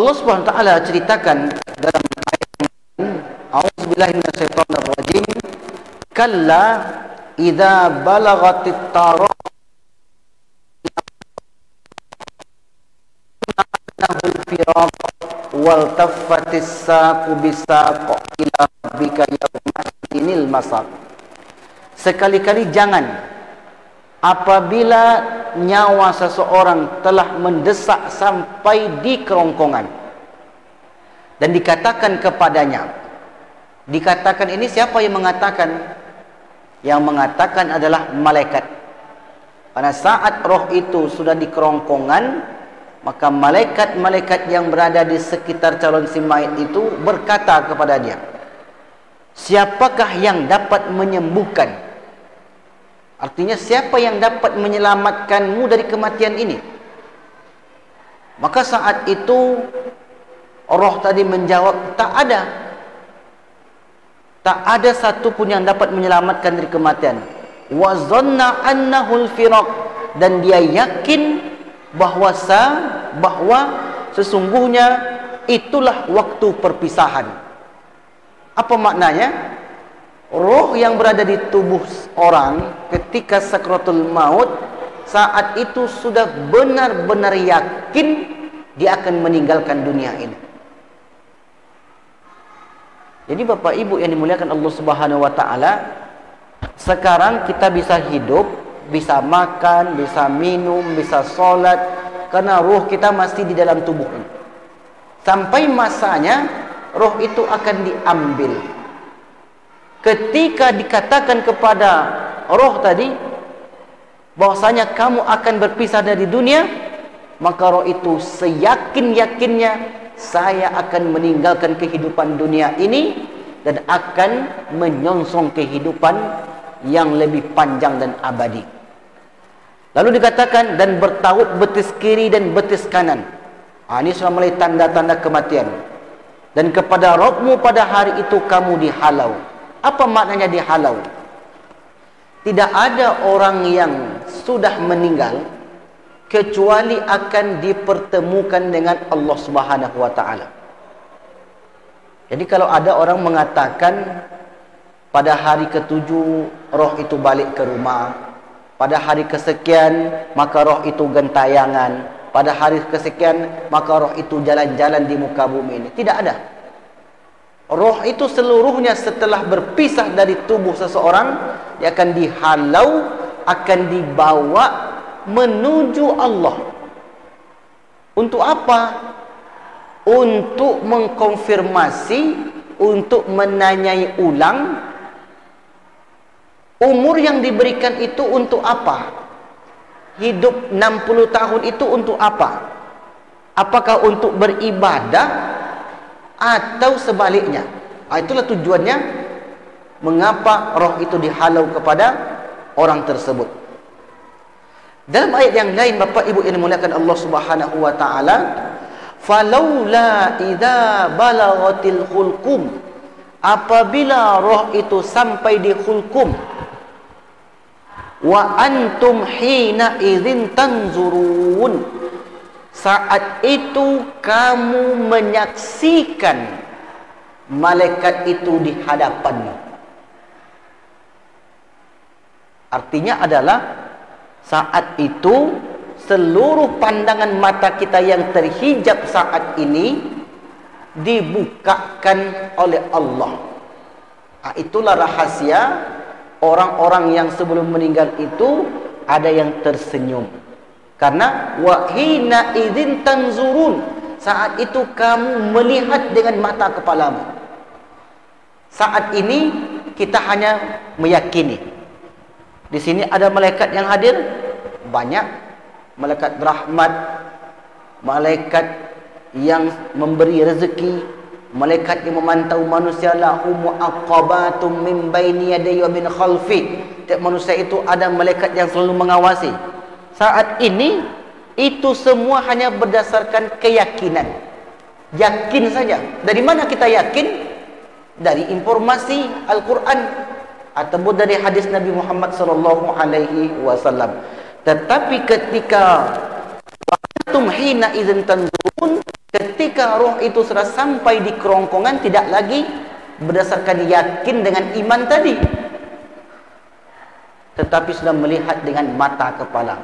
Allah Subhanahu wa taala ceritakan dalam ayat ini, A'udzubillahi minasyaitonirrajim, kalla idza balagatit taraq nahul firaq wal taffatis saqu bisaq ila rabbika yawma'idinil masaq. Sekali-kali jangan apabila nyawa seseorang telah mendesak sampai di kerongkongan dan dikatakan kepadanya, dikatakan ini siapa yang mengatakan? Yang mengatakan adalah malaikat. Pada saat roh itu sudah di kerongkongan, maka malaikat-malaikat yang berada di sekitar calon si mayit itu berkata kepada dia, siapakah yang dapat menyembuhkan? Artinya siapa yang dapat menyelamatkanmu dari kematian ini? Maka saat itu roh tadi menjawab, tak ada. Tak ada satu pun yang dapat menyelamatkan dari kematian. Wa zanna annahul firaq, dan dia yakin bahwa sesungguhnya itulah waktu perpisahan. Apa maknanya? Roh yang berada di tubuh orang ketika sakratul maut, saat itu sudah benar-benar yakin dia akan meninggalkan dunia ini. Jadi Bapak Ibu yang dimuliakan Allah Subhanahu wa taala, sekarang kita bisa hidup, bisa makan, bisa minum, bisa sholat, karena ruh kita masih di dalam tubuh ini. Sampai masanya roh itu akan diambil. Ketika dikatakan kepada roh tadi bahwasanya kamu akan berpisah dari dunia, maka roh itu seyakin-yakinnya, saya akan meninggalkan kehidupan dunia ini dan akan menyongsong kehidupan yang lebih panjang dan abadi. Lalu dikatakan, dan bertaut betis kiri dan betis kanan. Ini sudah mulai tanda-tanda kematian. Dan kepada Rabbmu pada hari itu kamu dihalau. Apa maknanya dihalau? Tidak ada orang yang sudah meninggal kecuali akan dipertemukan dengan Allah Subhanahu wa taala. Jadi kalau ada orang mengatakan pada hari ketujuh roh itu balik ke rumah, pada hari kesekian maka roh itu gentayangan, pada hari kesekian maka roh itu jalan-jalan di muka bumi ini. Tidak ada. Roh itu seluruhnya setelah berpisah dari tubuh seseorang, dia akan dihalau, akan dibawa menuju Allah. Untuk apa? Untuk mengkonfirmasi, untuk menanyai ulang umur yang diberikan itu untuk apa? Hidup 60 tahun itu untuk apa? Apakah untuk beribadah atau sebaliknya? Itulah tujuannya mengapa roh itu dihalau kepada orang tersebut. Dalam ayat yang lain Bapak Ibu yang dimuliakan Allah Subhanahu wa taala, falaula idza balaghatil hulqum, apabila roh itu sampai di hulqum, wa antum hina idzin tanzurun, saat itu kamu menyaksikan malaikat itu di hadapanmu. Artinya adalah saat itu seluruh pandangan mata kita yang terhijab saat ini dibukakan oleh Allah. Itulah rahasia orang-orang yang sebelum meninggal itu ada yang tersenyum. Karena wahina idzin tanzurun, saat itu kamu melihat dengan mata kepalamu. Saat ini kita hanya meyakini. Di sini ada malaikat yang hadir banyak, malaikat rahmat, malaikat yang memberi rezeki, malaikat yang memantau manusia, lahum aqabatum min baini yadayhi wa min khalfi. Tiap manusia itu ada malaikat yang selalu mengawasi. Saat ini itu semua hanya berdasarkan keyakinan. Yakin saja. Dari mana kita yakin? Dari informasi Al-Quran ataupun dari hadis Nabi Muhammad sallallahu alaihi wasallam. Tetapi ketika antum hina idzin tanzurun, Ketika roh itu sudah sampai di kerongkongan, tidak lagi berdasarkan yakin dengan iman tadi, tetapi sudah melihat dengan mata kepala.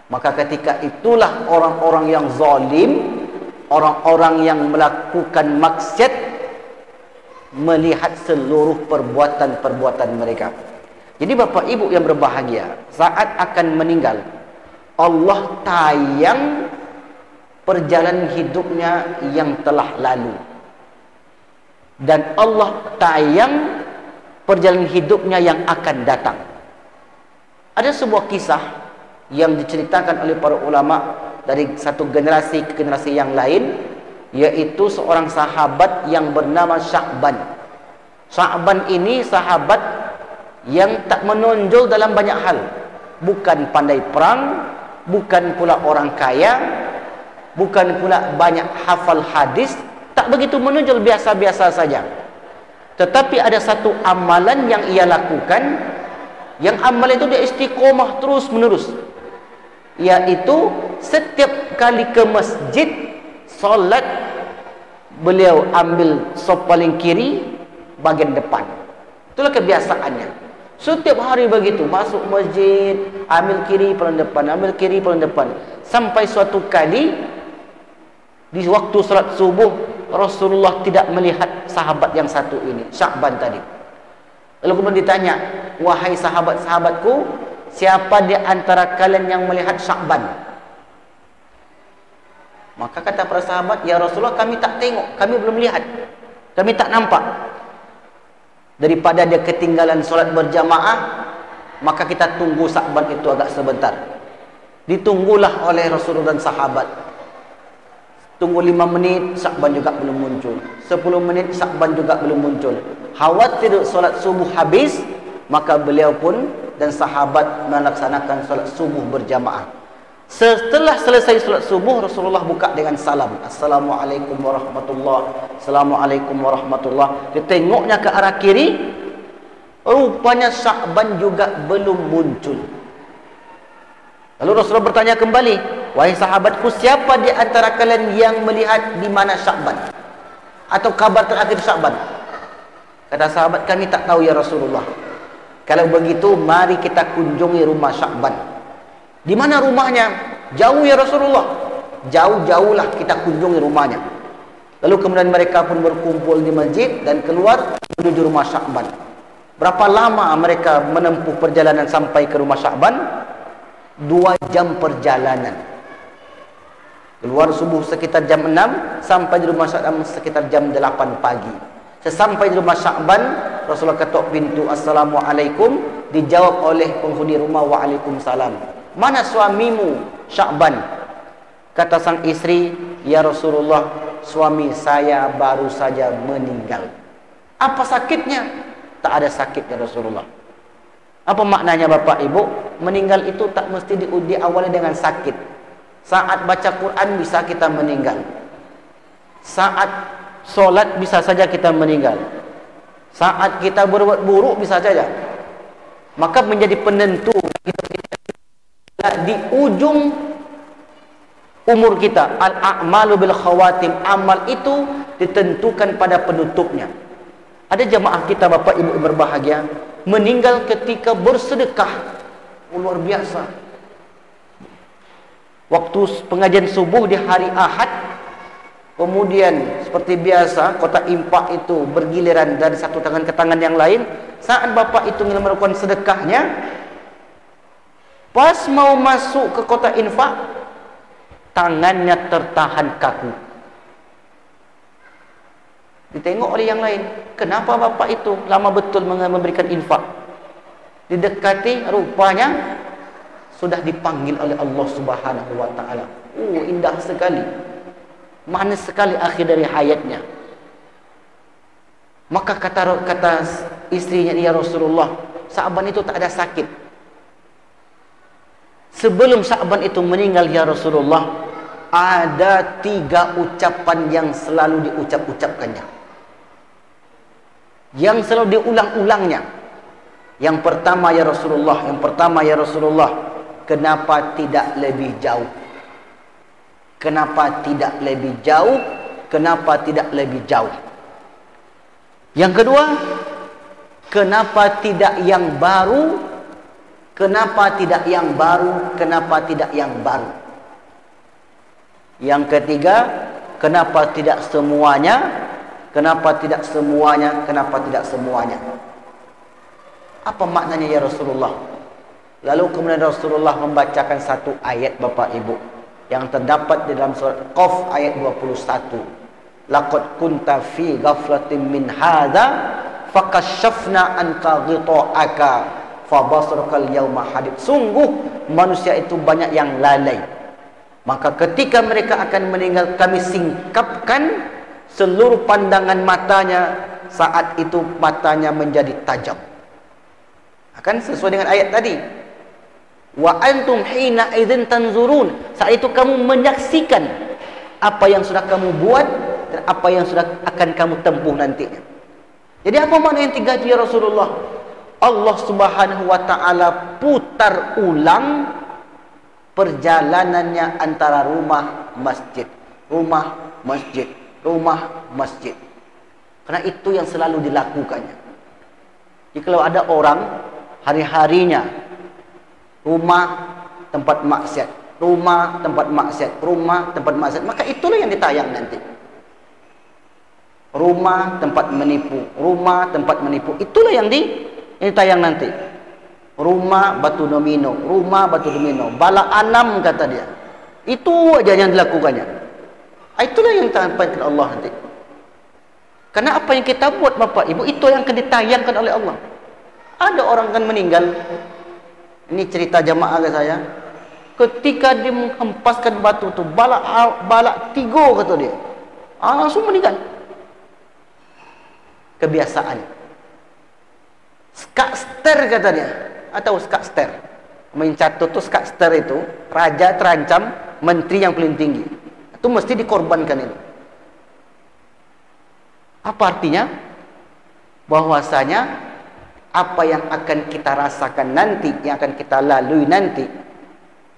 Maka ketika itulah orang-orang yang zalim, orang-orang yang melakukan maksiat, melihat seluruh perbuatan-perbuatan mereka. Jadi Bapak Ibu yang berbahagia, saat akan meninggal, Allah tayang perjalanan hidupnya yang telah lalu, dan Allah tayang perjalanan hidupnya yang akan datang. Ada sebuah kisah yang diceritakan oleh para ulama dari satu generasi ke generasi yang lain, yaitu seorang sahabat yang bernama Sya'ban. Sya'ban ini sahabat yang tak menonjol dalam banyak hal, bukan pandai perang, bukan pula orang kaya, bukan pula banyak hafal hadis, tak begitu menonjol, biasa-biasa saja. Tetapi ada satu amalan yang ia lakukan, yang amalan itu dia istiqomah terus menerus, yaitu setiap kali ke masjid solat, beliau ambil sop paling kiri, bagian depan. Itulah kebiasaannya. Setiap hari begitu, masuk masjid, ambil kiri paling depan, ambil kiri paling depan. Sampai suatu kali di waktu salat subuh, Rasulullah tidak melihat sahabat yang satu ini, Sya'ban tadi. Lalu kemudian ditanya, wahai sahabat-sahabatku, siapa di antara kalian yang melihat Sya'ban? Maka kata para sahabat, ya Rasulullah, kami tak tengok, kami belum lihat, kami tak nampak. Daripada dia ketinggalan solat berjamaah, maka kita tunggu Sya'ban itu agak sebentar. Ditunggulah oleh Rasulullah dan sahabat. Tunggu 5 menit, Sya'ban juga belum muncul. 10 menit, Sya'ban juga belum muncul. Khawatir solat subuh habis, maka beliau pun dan sahabat melaksanakan solat subuh berjamaah. Setelah selesai solat subuh, Rasulullah buka dengan salam, Assalamualaikum warahmatullahi, Assalamualaikum warahmatullahi. Dia tengoknya ke arah kiri, rupanya Sya'ban juga belum muncul. Lalu Rasulullah bertanya kembali, wahai sahabatku, siapa di antara kalian yang melihat di mana Sya'ban, atau kabar terakhir Sya'ban? Kata sahabat, kami tak tahu ya Rasulullah. Kalau begitu, mari kita kunjungi rumah Sya'ban. Di mana rumahnya? Jauh ya Rasulullah. Jauh-jauhlah kita kunjungi rumahnya. Lalu kemudian mereka pun berkumpul di masjid dan keluar menuju rumah Sya'ban. Berapa lama mereka menempuh perjalanan sampai ke rumah Sya'ban? 2 jam perjalanan. Keluar subuh sekitar jam 6, sampai di rumah Sya'ban sekitar jam 8 pagi. Sesampai di rumah Sya'ban, Rasulullah ketok pintu, Assalamualaikum. Dijawab oleh penghuni rumah, Waalaikumsalam. Mana suamimu Sya'ban? Kata sang istri, ya Rasulullah, suami saya baru saja meninggal. Apa sakitnya? Tak ada sakit ya Rasulullah. Apa maknanya Bapak Ibu? Meninggal itu tak mesti diawali dengan sakit. Saat baca Quran bisa kita meninggal, saat solat bisa saja kita meninggal, saat kita berbuat buruk bisa saja. Maka menjadi penentu di ujung umur kita, al-a'malu bil khawatim, amal itu ditentukan pada penutupnya. Ada jamaah kita Bapak Ibu berbahagia meninggal ketika bersedekah, luar biasa. Waktu pengajian subuh di hari Ahad, kemudian seperti biasa kotak infak itu bergiliran dari satu tangan ke tangan yang lain. Saat Bapak itu melakukan sedekahnya, pas mau masuk ke kotak infak, tangannya tertahan kaku. Ditengok oleh yang lain, kenapa Bapak itu lama betul memberikan infak? Didekati, rupanya sudah dipanggil oleh Allah Subhanahu wa taala. Indah sekali, manis sekali akhir dari hayatnya. Maka kata istrinya, ya Rasulullah, Sya'ban itu tak ada sakit. Sebelum Sya'ban itu meninggal ya Rasulullah, ada 3 ucapan yang selalu diucapkannya, yang selalu diulang-ulangnya. Yang pertama ya Rasulullah, kenapa tidak lebih jauh? Kenapa tidak lebih jauh? Kenapa tidak lebih jauh? Yang kedua, kenapa tidak yang baru? Kenapa tidak yang baru? Kenapa tidak yang baru? Yang ketiga, kenapa tidak semuanya? Kenapa tidak semuanya? Kenapa tidak semuanya? Apa maknanya ya Rasulullah? Lalu kemudian Rasulullah membacakan satu ayat Bapak Ibu yang terdapat di dalam surat Qaf ayat 21. Laqad kunta fi ghaflatin min hadza fakashafna anka ghita'aka fabasarukal yauma hadid. Sungguh manusia itu banyak yang lalai. Maka ketika mereka akan meninggal, kami singkapkan seluruh pandangan matanya. Saat itu matanya menjadi tajam. Akan sesuai dengan ayat tadi. Wa antum hina idzin tanzurun. Saat itu kamu menyaksikan apa yang sudah kamu buat dan apa yang sudah akan kamu tempuh nantinya. Jadi apa makna yang tiga ya Rasulullah? Allah Subhanahu wa taala putar ulang perjalanannya antara rumah masjid, rumah masjid, rumah masjid. Karena itu yang selalu dilakukannya. Jadi kalau ada orang hari-harinya rumah tempat maksiat, rumah tempat maksiat, rumah tempat maksiat, maka itulah yang ditayang nanti. Rumah tempat menipu, rumah tempat menipu, itulah yang ditayang nanti. Rumah batu domino, rumah batu domino, bala anam kata dia. Itu aja yang dilakukannya. Itulah yang ditampilkan Allah nanti. Karena apa yang kita buat Bapak Ibu, itu yang akan ditayangkan oleh Allah. Ada orang kan meninggal. Ini cerita jamaah ke saya. Ketika dia menghempaskan batu itu, balak tigo kata dia. Langsung meninggal. Kebiasaan. Skakster kata dia. Atau skakster. Mencatut itu skakster itu. Raja terancam, menteri yang paling tinggi. Itu mesti dikorbankan itu. Apa artinya? Bahwasanya apa yang akan kita rasakan nanti, yang akan kita lalui nanti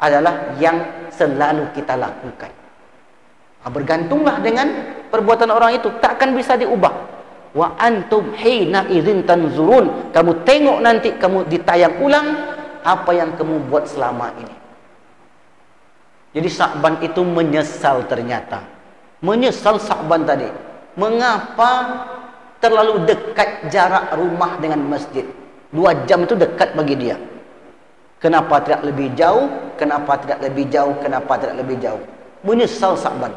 adalah yang selalu kita lakukan. Bergantunglah dengan perbuatan orang itu, tak akan bisa diubah. Wa antum hina idzin tanzurun. Kamu tengok nanti, kamu ditayang ulang apa yang kamu buat selama ini. Jadi Sa'ban itu menyesal ternyata. Menyesal Sa'ban tadi. Mengapa terlalu dekat jarak rumah dengan masjid? 2 jam itu dekat bagi dia. Kenapa tidak lebih jauh? Kenapa tidak lebih jauh? Kenapa tidak lebih jauh? Menyesal Sa'ban.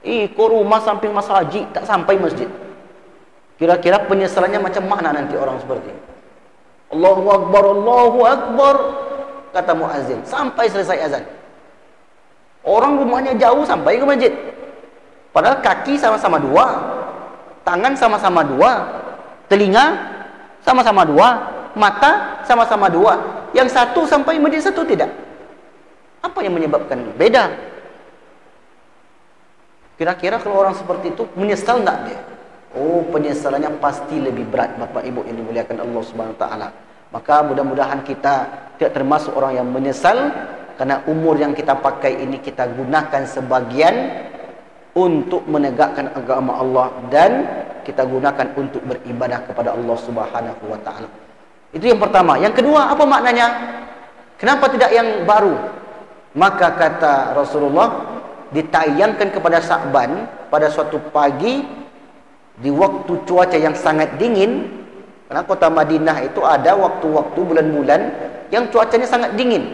Kok rumah samping masjid, tak sampai masjid. Kira-kira penyesalannya macam mana nanti orang seperti ini? Allahu Akbar, Allahu Akbar, kata muazzin, sampai selesai azan. Orang rumahnya jauh sampai ke masjid. Padahal kaki sama-sama 2, tangan sama-sama 2, telinga sama-sama 2, mata sama-sama 2. Yang satu sampai masjid, satu tidak. Apa yang menyebabkan beda? Kira-kira kalau orang seperti itu menyesal enggak dia? Oh, penyesalannya pasti lebih berat Bapak Ibu yang dimuliakan Allah Subhanahu wa taala. Maka mudah-mudahan kita tidak termasuk orang yang menyesal, karena umur yang kita pakai ini kita gunakan sebagian untuk menegakkan agama Allah dan kita gunakan untuk beribadah kepada Allah Subhanahu wa taala. Itu yang pertama. Yang kedua, apa maknanya? Kenapa tidak yang baru? Maka kata Rasulullah, ditayangkan kepada Sa'ban pada suatu pagi di waktu cuaca yang sangat dingin. Karena kota Madinah itu ada waktu-waktu bulan-bulan yang cuacanya sangat dingin.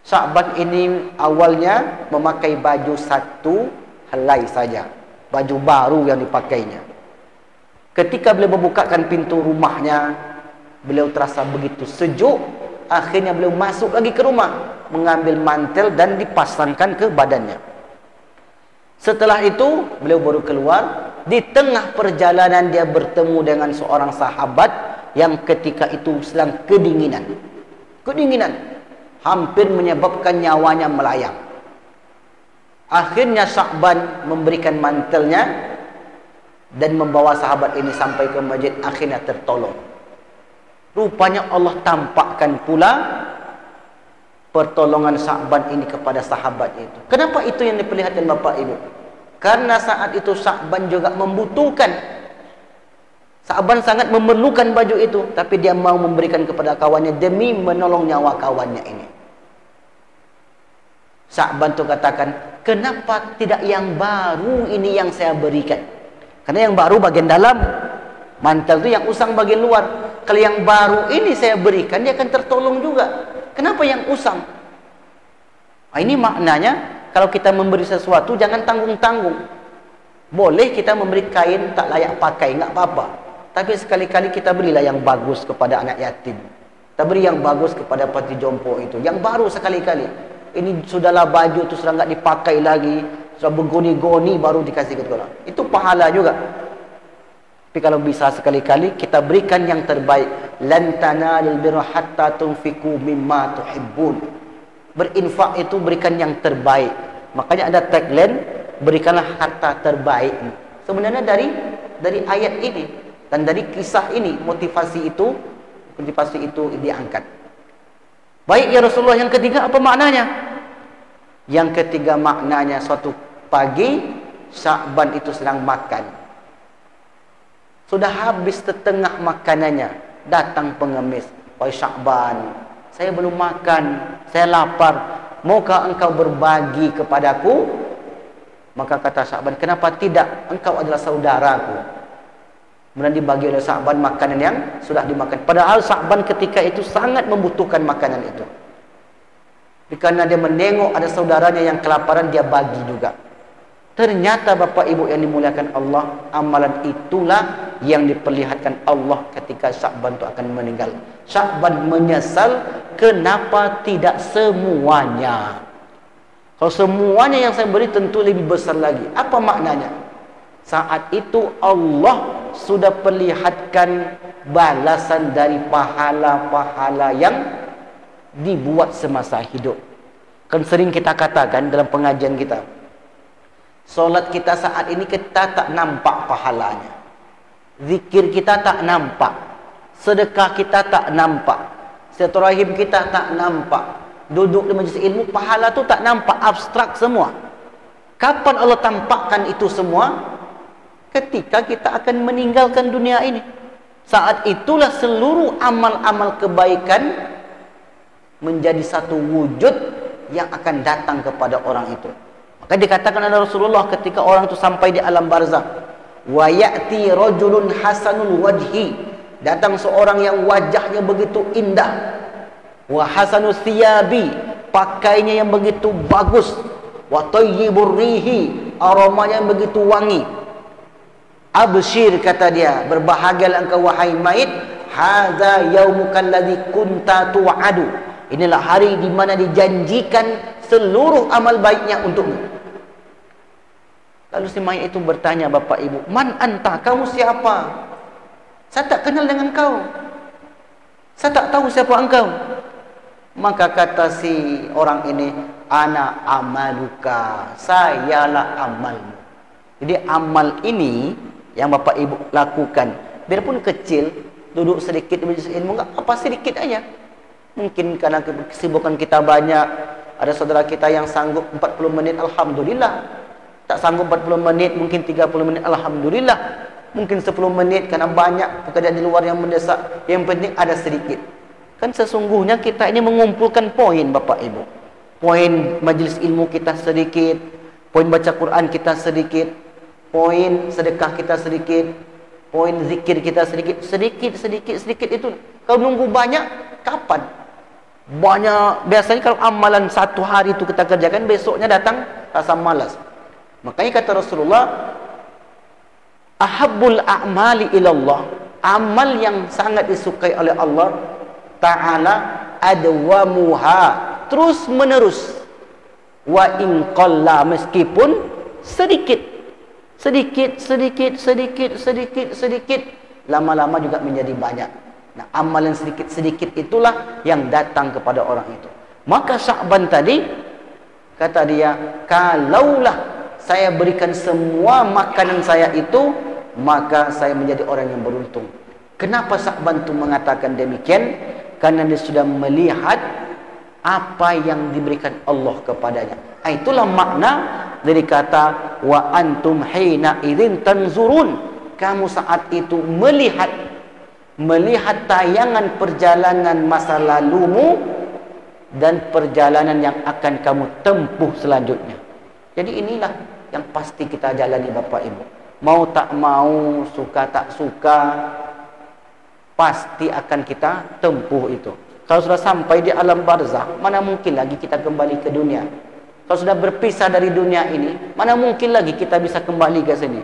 Sa'ban ini awalnya memakai baju satu helai saja, baju baru yang dipakainya. Ketika beliau membukakan pintu rumahnya, beliau terasa begitu sejuk. Akhirnya beliau masuk lagi ke rumah, mengambil mantel dan dipasangkan ke badannya. Setelah itu beliau baru keluar. Di tengah perjalanan dia bertemu dengan seorang sahabat yang ketika itu sedang kedinginan. Kedinginan hampir menyebabkan nyawanya melayang. Akhirnya Sa'ban memberikan mantelnya dan membawa sahabat ini sampai ke masjid. Akhirnya tertolong. Rupanya Allah tampakkan pula pertolongan Sya'ban ini kepada sahabat itu. Kenapa itu yang diperlihatkan Bapak Ibu? Karena saat itu Sya'ban juga membutuhkan. Sya'ban sangat memerlukan baju itu, tapi dia mau memberikan kepada kawannya demi menolong nyawa kawannya ini. Sya'ban itu katakan, kenapa tidak yang baru ini yang saya berikan? Karena yang baru bagian dalam, mantel itu yang usang bagian luar. Kalau yang baru ini saya berikan, dia akan tertolong juga. Kenapa yang usang? Nah, ini maknanya, kalau kita memberi sesuatu jangan tanggung-tanggung. Boleh kita memberi kain tak layak pakai, nggak apa-apa. Tapi sekali-kali kita berilah yang bagus kepada anak yatim. Kita beri yang bagus kepada panti jompo itu, yang baru sekali-kali. Ini sudahlah baju itu sudah nggak dipakai lagi, sudah bergoni-goni baru dikasih ke orang. Itu pahala juga. Tapi kalau bisa sekali-kali kita berikan yang terbaik. Lan tanalul birra hatta tunfiqu mimma tuhibbun. Berinfak itu berikan yang terbaik. Makanya ada tagline, berikanlah harta terbaik. Sebenarnya dari ayat ini dan dari kisah ini motivasi itu diangkat. Baik ya Rasulullah, yang ketiga apa maknanya? Yang ketiga maknanya, suatu pagi Sya'ban itu sedang makan. Sudah habis setengah makanannya, datang pengemis. Wahai Sya'ban, saya belum makan, saya lapar. Maukah engkau berbagi kepadaku? Maka kata Sya'ban, kenapa tidak? Engkau adalah saudaraku. Kemudian dibagi oleh Sya'ban makanan yang sudah dimakan. Padahal Sya'ban ketika itu sangat membutuhkan makanan itu. Karena dia menengok ada saudaranya yang kelaparan, dia bagi juga. Ternyata Bapak Ibu yang dimuliakan Allah, amalan itulah yang diperlihatkan Allah ketika Sya'ban itu akan meninggal. Sya'ban menyesal, kenapa tidak semuanya? Kalau semuanya yang saya beri tentu lebih besar lagi. Apa maknanya? Saat itu Allah sudah perlihatkan balasan dari pahala-pahala yang dibuat semasa hidup. Kan sering kita katakan dalam pengajian kita, solat kita saat ini kita tak nampak pahalanya, zikir kita tak nampak, sedekah kita tak nampak, silaturahim kita tak nampak, duduk di majlis ilmu pahala tu tak nampak, abstrak semua. Kapan Allah tampakkan itu semua? Ketika kita akan meninggalkan dunia ini. Saat itulah seluruh amal-amal kebaikan menjadi satu wujud yang akan datang kepada orang itu. Maka dikatakan oleh Rasulullah ketika orang itu sampai di alam barzakh, wa ya'ti rajulun hasanul wajhi, datang seorang yang wajahnya begitu indah, wa hasanus thiyabi, pakainya yang begitu bagus, wa tayyibur rihi, aromanya yang begitu wangi. Abshir, kata dia, berbahagialah engkau wahai mayit, hadza yaumukal ladzi kunta tu'adu, inilah hari di mana dijanjikan seluruh amal baiknya untukmu. Lalu si mayit itu bertanya, Bapak Ibu, man anta, kamu siapa? Saya tak kenal dengan kau, saya tak tahu siapa engkau. Maka kata si orang ini, ana amaluka, sayalah amalmu. Jadi amal ini yang Bapak Ibu lakukan, biarpun kecil, duduk sedikit di majlis ilmu, enggak apa, sedikit aja. Mungkin karena kesibukan kita banyak. Ada saudara kita yang sanggup 40 menit, alhamdulillah. Tak sanggup 40 menit, mungkin 30 menit, alhamdulillah. Mungkin 10 menit karena banyak pekerjaan di luar yang mendesak. Yang penting ada sedikit. Kan sesungguhnya kita ini mengumpulkan poin, Bapak Ibu. Poin majlis ilmu kita sedikit, poin baca Quran kita sedikit, poin sedekah kita sedikit, poin zikir kita sedikit. Sedikit itu. Kalau nunggu banyak, kapan? Banyak. Biasanya kalau amalan satu hari itu kita kerjakan, besoknya datang rasa malas. Makanya kata Rasulullah, ahabbul a'mali ilallah, amal yang sangat disukai oleh Allah Ta'ala, adwamuha, terus menerus, wa in qalla, meskipun sedikit, lama-lama juga menjadi banyak. Nah, amalan sedikit itulah yang datang kepada orang itu. Maka Sya'ban tadi, kata dia, kalaulah saya berikan semua makanan saya itu, maka saya menjadi orang yang beruntung. Kenapa Sya'ban itu mengatakan demikian? Karena dia sudah melihat apa yang diberikan Allah kepadanya. Itulah makna dari kata wa antum hina idzin tanzurun. Kamu saat itu melihat tayangan perjalanan masa lalumu dan perjalanan yang akan kamu tempuh selanjutnya. Jadi inilah yang pasti kita jalani Bapak Ibu. Mau tak mau, suka tak suka, pasti akan kita tempuh itu. Kalau sudah sampai di alam barzakh, mana mungkin lagi kita kembali ke dunia. Kalau sudah berpisah dari dunia ini, mana mungkin lagi kita bisa kembali ke sini.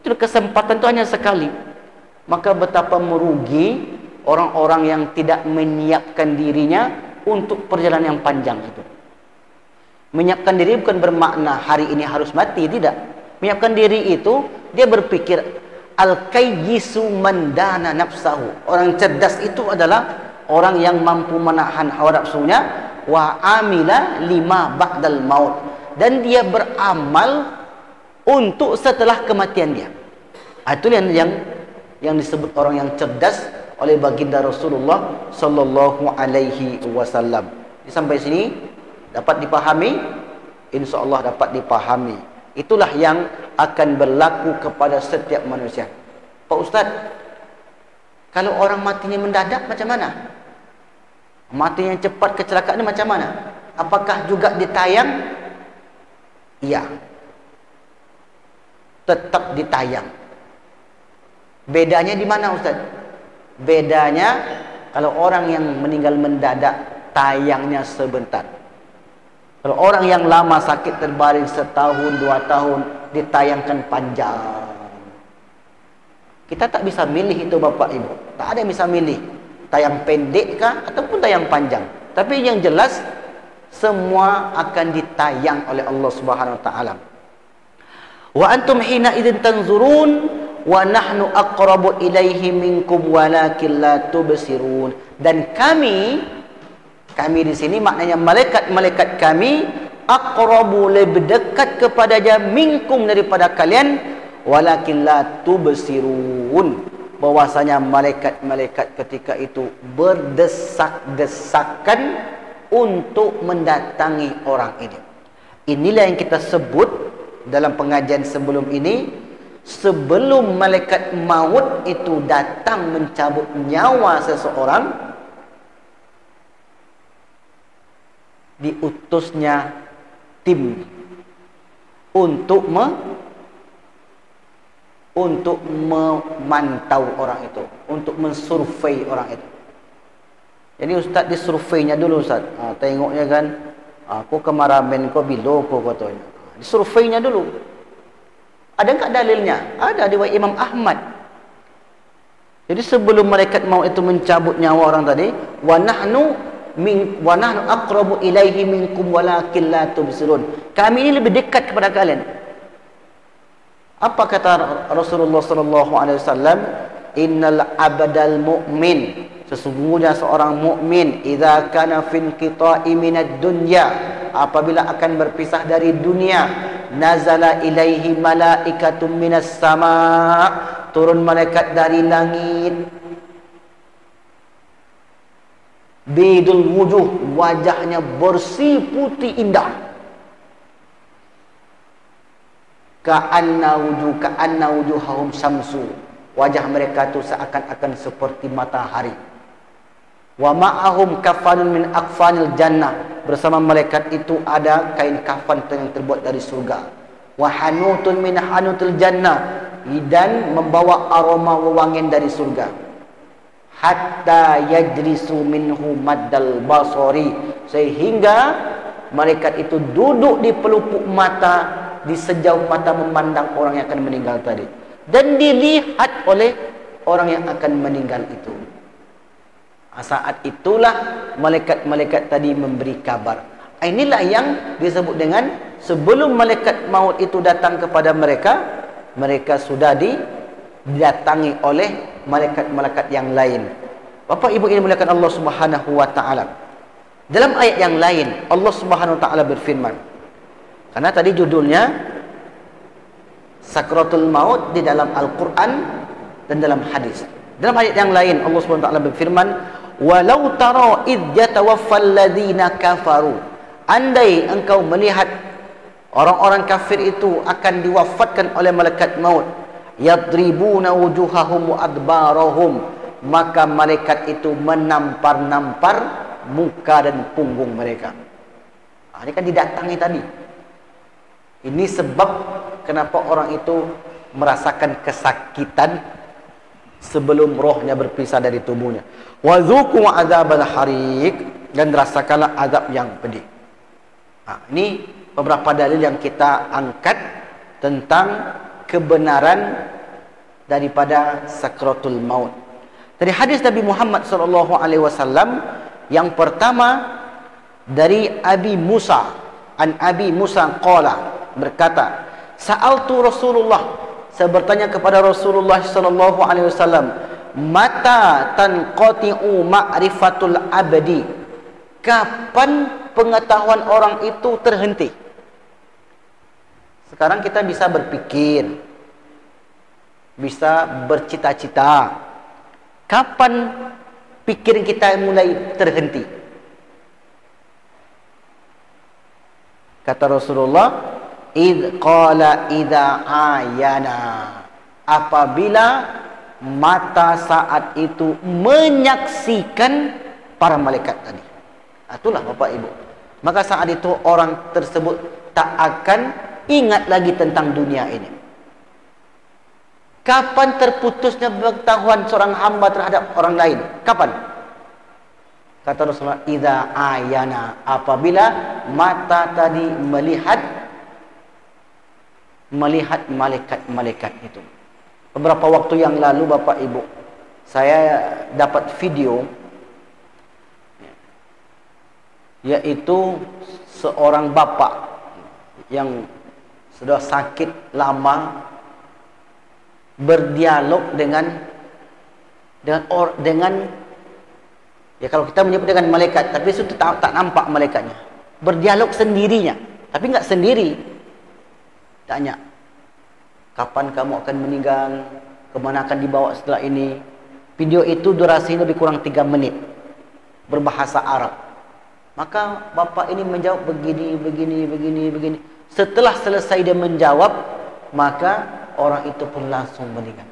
Itu kesempatan itu hanya sekali. Maka betapa merugi orang-orang yang tidak menyiapkan dirinya untuk perjalanan yang panjang itu. Menyiapkan diri bukan bermakna hari ini harus mati, tidak. Menyiapkan diri itu, dia berpikir al-kayyisu man dana nafsahu. Orang cerdas itu adalah orang yang mampu menahan hawa nafsunya, wa amila lima ba'dal maut, dan dia beramal untuk setelah kematian dia. Itu yang disebut orang yang cerdas oleh baginda Rasulullah sallallahu alaihi wasallam. Sampai sini dapat dipahami? Insyaallah dapat dipahami. Itulah yang akan berlaku kepada setiap manusia. Pak Ustaz, kalau orang matinya mendadak macam mana? Matinya cepat, kecelakaan ini macam mana? Apakah juga ditayang? Iya, tetap ditayang. Bedanya di mana Ustaz? Bedanya kalau orang yang meninggal mendadak, tayangnya sebentar. Kalau orang yang lama sakit terbaring setahun, 2 tahun, ditayangkan panjang. Kita tak bisa milih itu Bapak Ibu. Tak ada yang bisa milih. Tayang pendek kah ataupun tayang panjang. Tapi yang jelas semua akan ditayang oleh Allah Subhanahu wa taala. Wa antum hina idzin tanzurun wa nahnu aqrabu ilaihi minkum walakin la tubsirun. Dan kami di sini maknanya malaikat kami aqrabu, lebih dekat kepadanya minkum, daripada kalian, walakin la tubsirun, bahwasanya malaikat ketika itu berdesak-desakan untuk mendatangi orang ini. Inilah yang kita sebut dalam pengajian sebelum ini, sebelum malaikat maut itu datang mencabut nyawa seseorang, diutusnya tim untuk memantau orang itu, untuk mensurvei orang itu. Jadi Ustaz disurveinya dulu Ustaz. Tengoknya kan, aku kemaramen kau bilo kau katanya. Disurveinya dulu. Ada enggak dalilnya? Ada di Imam Ahmad. Jadi sebelum malaikat maut itu mencabut nyawa orang tadi, wa nahnu aqrabu ilaihi minkum walakin la tubsirun. Kami ini lebih dekat kepada kalian. Apa kata Rasulullah sallallahu alaihi wasallam? Innal abdal mu'min, sesungguhnya seorang mukmin, idza kana fin qita'i minad dunya, apabila akan berpisah dari dunia, nazala ilaihi malaikatun minas sama', turun malaikat dari langit, bidul wujuh, wajahnya bersih putih indah, ka'anna wujuhahum syamsu, wajah mereka itu seakan-akan seperti matahari. Wa ma'ahum kafanun min akfanil jannah, bersama malaikat itu ada kain kafan yang terbuat dari surga. Wa hanutun min hanutil jannah, dan membawa aroma wewangian dari surga. Hatta yajlisu minhu maddal basari, sehingga malaikat itu duduk di pelupuk mata, di sejauh mata memandang orang yang akan meninggal tadi, dan dilihat oleh orang yang akan meninggal itu. Saat itulah malaikat-malaikat tadi memberi kabar. Inilah yang disebut dengan sebelum malaikat maut itu datang kepada mereka, mereka sudah didatangi oleh malaikat-malaikat yang lain. Bapak Ibu ini dimuliakan Allah Subhanahu wa taala. Dalam ayat yang lain Allah Subhanahu wa taala berfirman, karena tadi judulnya Sakratul Maut di dalam Al-Quran dan dalam hadis. Dalam ayat yang lain Allah Subhanahu wa taala berfirman, walau tara id yatawaffal ladzina kafaru, andai engkau melihat orang-orang kafir itu akan diwafatkan oleh malaikat maut, yadribuna wujuhahum wa adbarahum, maka malaikat itu menampar-nampar muka dan punggung mereka. Ini kan didatangi tadi. Ini sebab kenapa orang itu merasakan kesakitan sebelum rohnya berpisah dari tubuhnya. Wa dzuqu adzabal hariq, dan rasakanlah azab yang pedih. Ini beberapa dalil yang kita angkat tentang kebenaran daripada sakratul maut. Dari hadis Nabi Muhammad SAW, yang pertama dari Abi Musa, an Abi Musa qala, berkata, sa'altu Rasulullah, saya bertanya kepada Rasulullah SAW, mata tanqati'u ma'rifatul abdi, kapan pengetahuan orang itu terhenti? Sekarang kita bisa berpikir, bisa bercita-cita. Kapan pikiran kita mulai terhenti? Kata Rasulullah, id qala idza ayana, apabila mata saat itu menyaksikan para malaikat tadi. Itulah Bapak Ibu. Maka saat itu orang tersebut tak akan ingat lagi tentang dunia ini. Kapan terputusnya pengetahuan seorang hamba terhadap orang lain? Kapan? Kata Rasulullah, idza ayana, apabila mata tadi melihat malaikat-malaikat itu. Beberapa waktu yang lalu Bapak Ibu, saya dapat video, yaitu seorang bapak yang sudah sakit lama berdialog dengan ya kalau kita menyebut dengan malaikat, tapi itu tak nampak malaikatnya. Berdialog sendirinya, tapi enggak sendiri. Tanya, kapan kamu akan meninggal? Kemana akan dibawa setelah ini? Video itu durasinya lebih kurang 3 menit, berbahasa Arab. Maka bapak ini menjawab begini. Setelah selesai dia menjawab, maka orang itu pun langsung meninggal.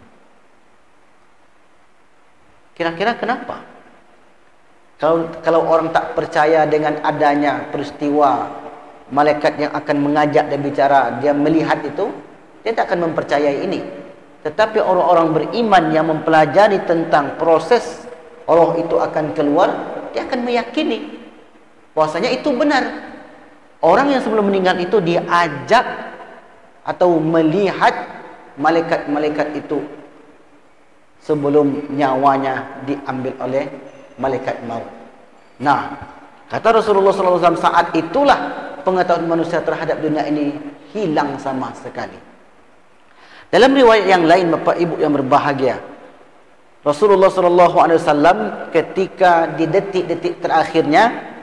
Kira-kira kenapa? Kalau orang tak percaya dengan adanya peristiwa malaikat yang akan mengajak dan bicara, dia melihat itu, dia tak akan mempercayai ini. Tetapi orang-orang beriman yang mempelajari tentang proses roh itu akan keluar, dia akan meyakini bahwasanya itu benar. Orang yang sebelum meninggal itu diajak atau melihat malaikat-malaikat itu sebelum nyawanya diambil oleh malaikat maut. Nah, kata Rasulullah SAW, saat itulah pengetahuan manusia terhadap dunia ini hilang sama sekali. Dalam riwayat yang lain Bapak Ibu yang berbahagia, Rasulullah SAW ketika di detik-detik terakhirnya,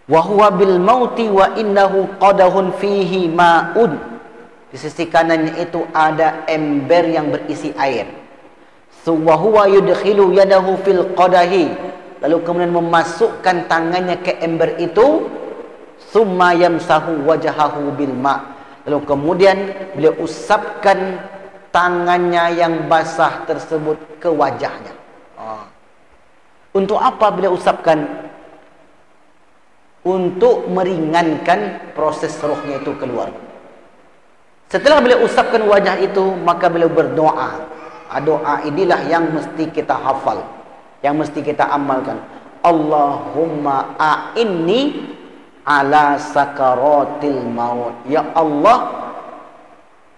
wa huwa bil mauti wa innahu qadahun fihi ma'un, di sisi kanannya itu ada ember yang berisi air. Wa huwa yudkhilu yadahu fil qadahi, lalu kemudian memasukkan tangannya ke ember itu. Summa yamsahu wajahahu bil ma', lalu kemudian beliau usapkan tangannya yang basah tersebut ke wajahnya. Untuk apa beliau usapkan? Untuk meringankan proses rohnya itu keluar. Setelah beliau usapkan wajah itu, maka beliau berdoa. Doa inilah yang mesti kita hafal, yang mesti kita amalkan. Allahumma a'inni ala sakaratil maut. Ya Allah,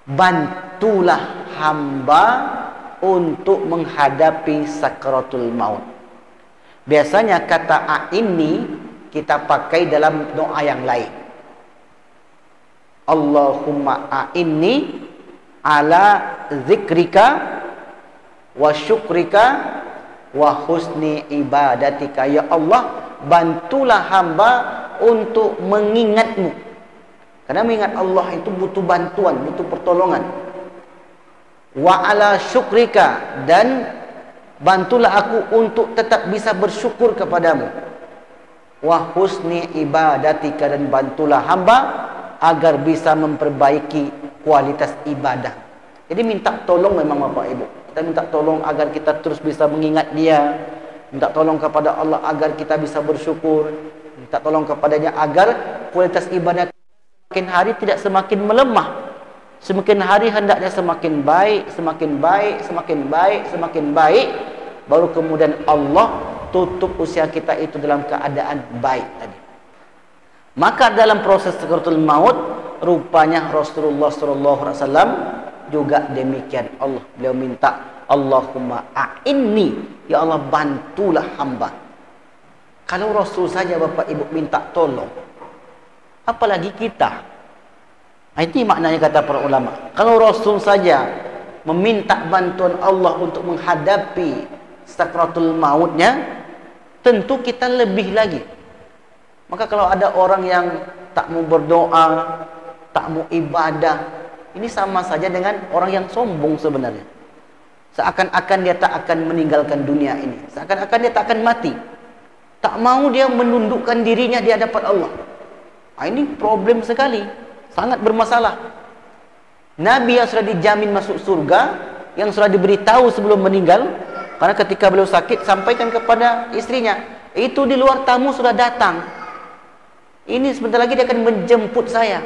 bantulah hamba untuk menghadapi sakaratul maut. Biasanya kata a'inni kita pakai dalam doa yang lain. Allahumma a'inni ala zikrika wa syukrika wa husni ibadatika. Ya Allah, bantulah hamba untuk mengingatmu. Karena mengingat Allah itu butuh bantuan, butuh pertolongan. Wa ala syukrika, dan bantulah aku untuk tetap bisa bersyukur kepadamu. Wa husni ibadatika, dan bantulah hamba agar bisa memperbaiki kualitas ibadah. Jadi minta tolong memang Bapak Ibu. Kita minta tolong agar kita terus bisa mengingat Dia. Minta tolong kepada Allah agar kita bisa bersyukur. Minta tolong kepadanya agar kualitas ibadah semakin hari tidak semakin melemah. Semakin hari hendaknya semakin baik, semakin baik, semakin baik, semakin baik. Baru kemudian Allah tutup usia kita itu dalam keadaan baik tadi. Maka dalam proses sakaratul maut, rupanya Rasulullah SAW juga demikian. Beliau minta, Allahumma a'inni, ya Allah bantulah hamba. Kalau Rasul saja Bapak Ibu minta tolong, apalagi kita. Itu maknanya kata para ulama. Kalau Rasul saja meminta bantuan Allah untuk menghadapi sakaratul mautnya, tentu kita lebih lagi. Maka kalau ada orang yang tak mau berdoa, tak mau ibadah, ini sama saja dengan orang yang sombong sebenarnya. Seakan-akan dia tak akan meninggalkan dunia ini, seakan-akan dia tak akan mati. Tak mau dia menundukkan dirinya di hadapan Allah. Ini problem sekali, sangat bermasalah. Nabi yang sudah dijamin masuk surga, yang sudah diberitahu sebelum meninggal, karena ketika beliau sakit sampaikan kepada istrinya, itu di luar tamu sudah datang. Ini sebentar lagi dia akan menjemput saya.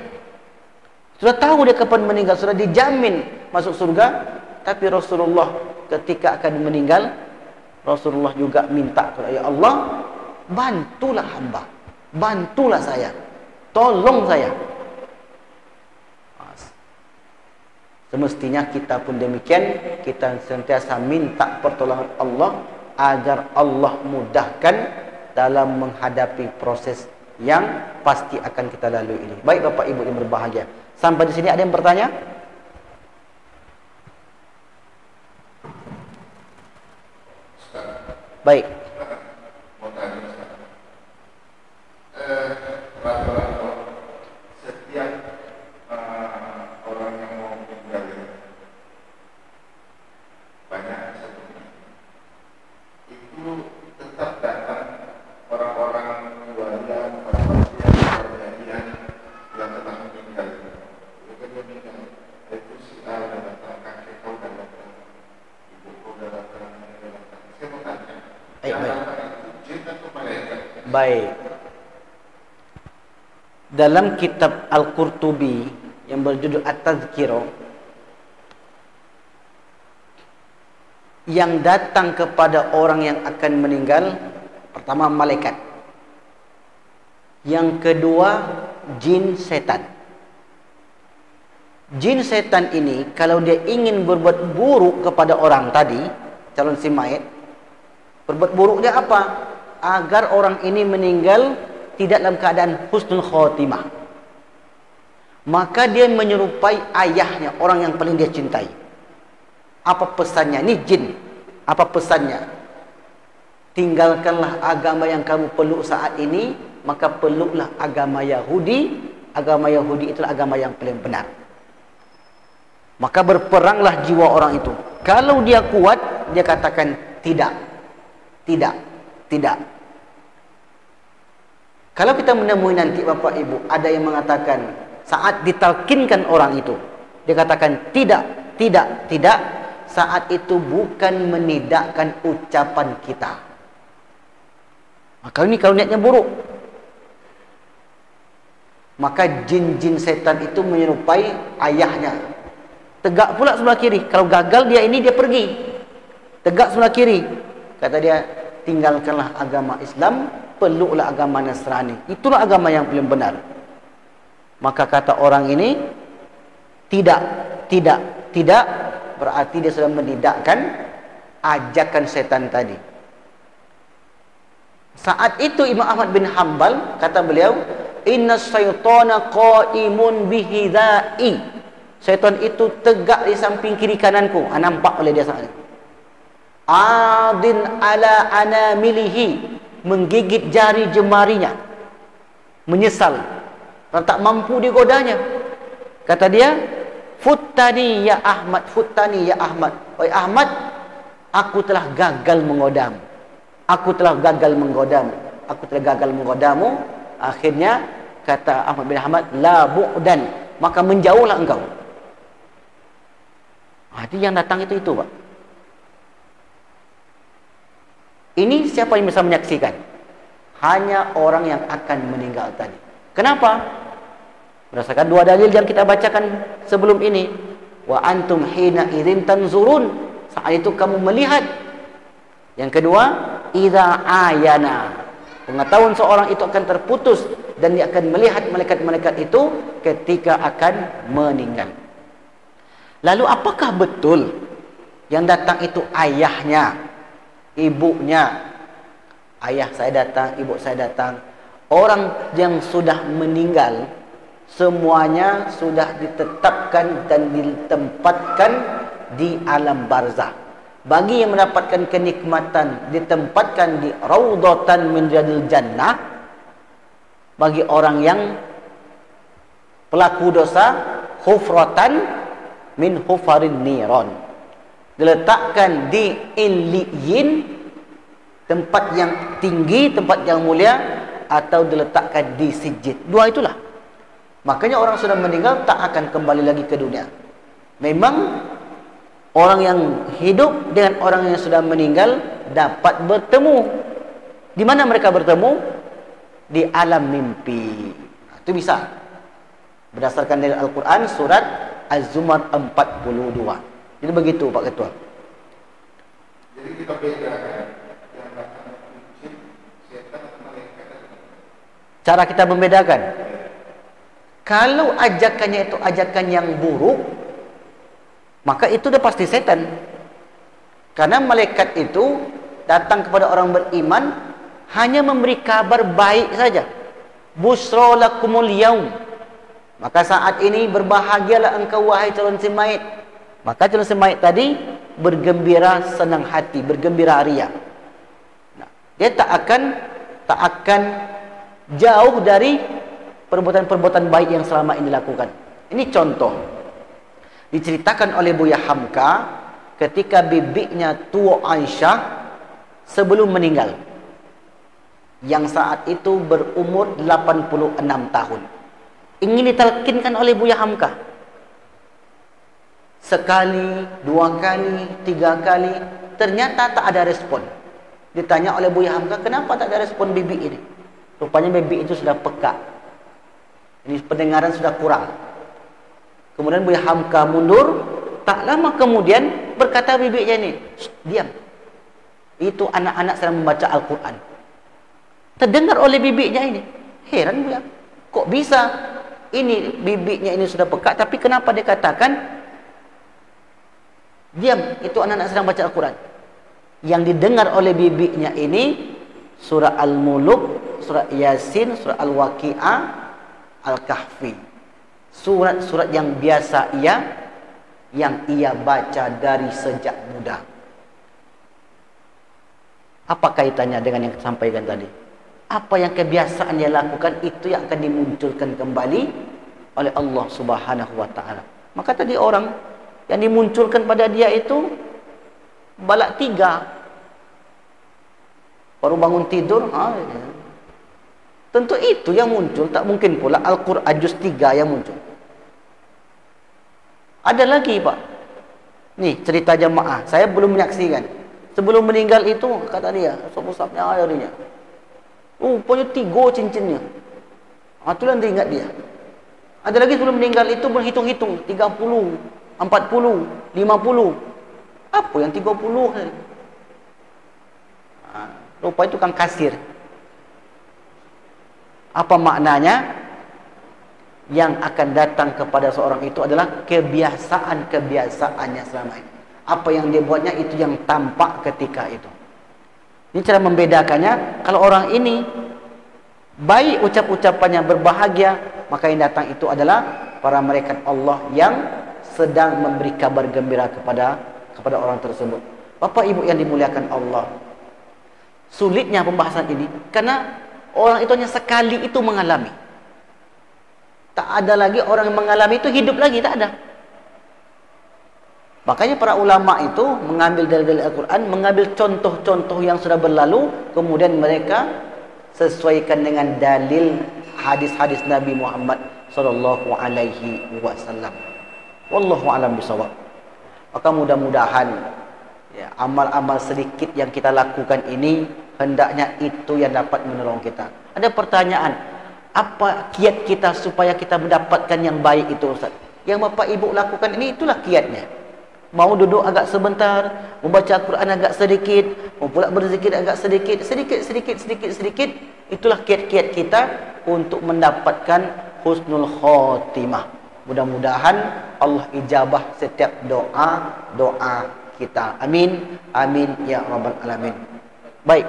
Sudah tahu dia kapan meninggal, sudah dijamin masuk surga. Tapi Rasulullah ketika akan meninggal, Rasulullah juga minta kepada ya Allah, bantulah hamba, bantulah saya, tolong saya. Semestinya kita pun demikian, kita sentiasa minta pertolongan Allah agar Allah mudahkan dalam menghadapi proses yang pasti akan kita lalui ini. Baik Bapak Ibu yang berbahagia, sampai di sini ada yang bertanya? Baik. Baik. Dalam kitab Al-Qurtubi yang berjudul At-Tazkirah, yang datang kepada orang yang akan meninggal, pertama malaikat, yang kedua jin setan. Jin setan ini kalau dia ingin berbuat buruk kepada orang tadi, calon si mayit, berbuat buruknya apa? Agar orang ini meninggal tidak dalam keadaan husnul khotimah. Maka dia menyerupai ayahnya, orang yang paling dia cintai. Apa pesannya? Ini jin. Apa pesannya? Tinggalkanlah agama yang kamu peluk saat ini, maka peluklah agama Yahudi. Agama Yahudi itulah agama yang paling benar. Maka berperanglah jiwa orang itu. Kalau dia kuat, dia katakan tidak, tidak, tidak. Kalau kita menemui nanti Bapak Ibu, ada yang mengatakan saat ditalkinkan orang itu, dia katakan tidak, tidak, tidak, saat itu bukan menidakkan ucapan kita. Maka ini kalau niatnya buruk, maka jin-jin setan itu menyerupai ayahnya. Tegak pula sebelah kiri. Kalau gagal dia ini, dia pergi. Tegak sebelah kiri. Kata dia, tinggalkanlah agama Islam, peluklah agama Nasrani. Itulah agama yang paling benar. Maka kata orang ini, tidak, tidak, tidak, berarti dia sudah menidakkan ajakan setan tadi. Saat itu Imam Ahmad bin Hanbal, kata beliau, inna syaitana qaimun bihidai. Syaitan itu tegak di samping kiri kananku. Nampak oleh dia saat itu. Adin ala anamilihi, menggigit jari jemarinya, menyesal karena tak mampu digodanya. Kata dia, futtani ya Ahmad, futtani ya Ahmad. Wahai Ahmad, aku telah gagal menggodamu. Aku telah gagal menggodamu. Aku telah gagal menggodamu. Akhirnya kata Ahmad bin Hanbal, la bu'dan, maka menjauhlah engkau. Itu yang datang itu Pak. Ini siapa yang bisa menyaksikan? Hanya orang yang akan meninggal tadi. Kenapa? Berdasarkan dua dalil yang kita bacakan sebelum ini. Wa antum hina idzin tanzurun, saat itu kamu melihat. Yang kedua, idza ayana, pengetahuan seorang itu akan terputus dan dia akan melihat malaikat-malaikat itu ketika akan meninggal. Lalu apakah betul yang datang itu ayahnya, ibunya? Ayah saya datang, ibu saya datang. Orang yang sudah meninggal semuanya sudah ditetapkan dan ditempatkan di alam barzakh. Bagi yang mendapatkan kenikmatan ditempatkan di raudhatan min riyadil jannah. Bagi orang yang pelaku dosa, hufratan min hufarin niron, diletakkan di illiyin, tempat yang tinggi, tempat yang mulia, atau diletakkan di sijjid. Dua itulah. Makanya orang sudah meninggal tak akan kembali lagi ke dunia. Memang orang yang hidup dengan orang yang sudah meninggal dapat bertemu. Di mana mereka bertemu? Di alam mimpi. Itu bisa. Berdasarkan dari Al-Quran surat Az-Zumar 42. Jadi begitu Pak Ketua. Jadi kita bedakan yang datang jin, setan atau malaikat. Cara kita membedakan. Kalau ajakannya itu ajakan yang buruk, maka itu sudah pasti setan. Karena malaikat itu datang kepada orang beriman hanya memberi kabar baik saja. Busra lakumul yaum, maka saat ini berbahagialah engkau wahai calon si mayit. Maka calon si mayit tadi bergembira senang hati, bergembira ria. Dia tak akan jauh dari perbuatan-perbuatan baik yang selama ini dilakukan. Ini contoh. Diceritakan oleh Buya Hamka ketika bibinya Tua Aisyah sebelum meninggal, yang saat itu berumur 86 tahun. Ingin ditalkinkan oleh Buya Hamka. Sekali, dua kali, tiga kali, ternyata tak ada respon. Ditanya oleh Buya Hamka, kenapa tak ada respon bibi ini? Rupanya bibi itu sudah peka. Ini pendengaran sudah kurang. Kemudian Buya Hamka mundur. Tak lama kemudian berkata bibinya ini, diam. Itu anak-anak sedang membaca Al-Quran. Terdengar oleh bibinya ini. Heran Buya, kok bisa? Ini bibinya ini sudah peka, tapi kenapa dia katakan diam? Itu anak-anak sedang baca Al-Quran. Yang didengar oleh bibinya ini surah Al-Muluk, surah Yasin, surah Al-Waqi'ah, Al-Kahfi. Surat-surat yang biasa yang ia baca dari sejak muda. Apa kaitannya dengan yang disampaikan tadi? Apa yang kebiasaan dia lakukan itu yang akan dimunculkan kembali oleh Allah Subhanahu wa taala. Maka tadi orang yang dimunculkan pada dia itu balak 3. Baru bangun tidur, tentu itu yang muncul. Tak mungkin pula Al-Quran juz 3 yang muncul. Ada lagi Pak. Nih cerita jamaah. Saya belum menyaksikan. Sebelum meninggal itu kata dia, sop-sopnya airnya. Punya 3 cincinnya. Itulah yang diingat dia. Ada lagi sebelum meninggal itu berhitung-hitung 30, 40, 50. Apa yang 30? Rupa itu kan kasir. Apa maknanya? Yang akan datang kepada seorang itu adalah kebiasaan-kebiasaannya selama ini. Apa yang dia buatnya itu yang tampak ketika itu. Ini cara membedakannya. Kalau orang ini baik ucap-ucapannya, berbahagia, maka yang datang itu adalah para malaikat Allah yang sedang memberi kabar gembira kepada orang tersebut. Bapak Ibu yang dimuliakan Allah, sulitnya pembahasan ini karena orang itu hanya sekali itu mengalami. Tak ada lagi orang yang mengalami itu hidup lagi, tak ada. Makanya para ulama itu mengambil dalil Al-Quran, mengambil contoh-contoh yang sudah berlalu, kemudian mereka sesuaikan dengan dalil hadis-hadis Nabi Muhammad sallallahu alaihi wasallam. Wallahu a'lam bishawab. Maka mudah-mudahan ya, amal-amal sedikit yang kita lakukan ini hendaknya itu yang dapat menolong kita. Ada pertanyaan, apa kiat kita supaya kita mendapatkan yang baik itu, Ustaz? Yang Bapak Ibu lakukan ini, itulah kiatnya. Mau duduk agak sebentar, membaca Al-Quran agak sedikit, mau pula berzikir agak sedikit, sedikit. Itulah kiat-kiat kita untuk mendapatkan husnul khotimah. Mudah-mudahan Allah ijabah setiap doa kita. Amin. Amin ya rabbal alamin. Baik.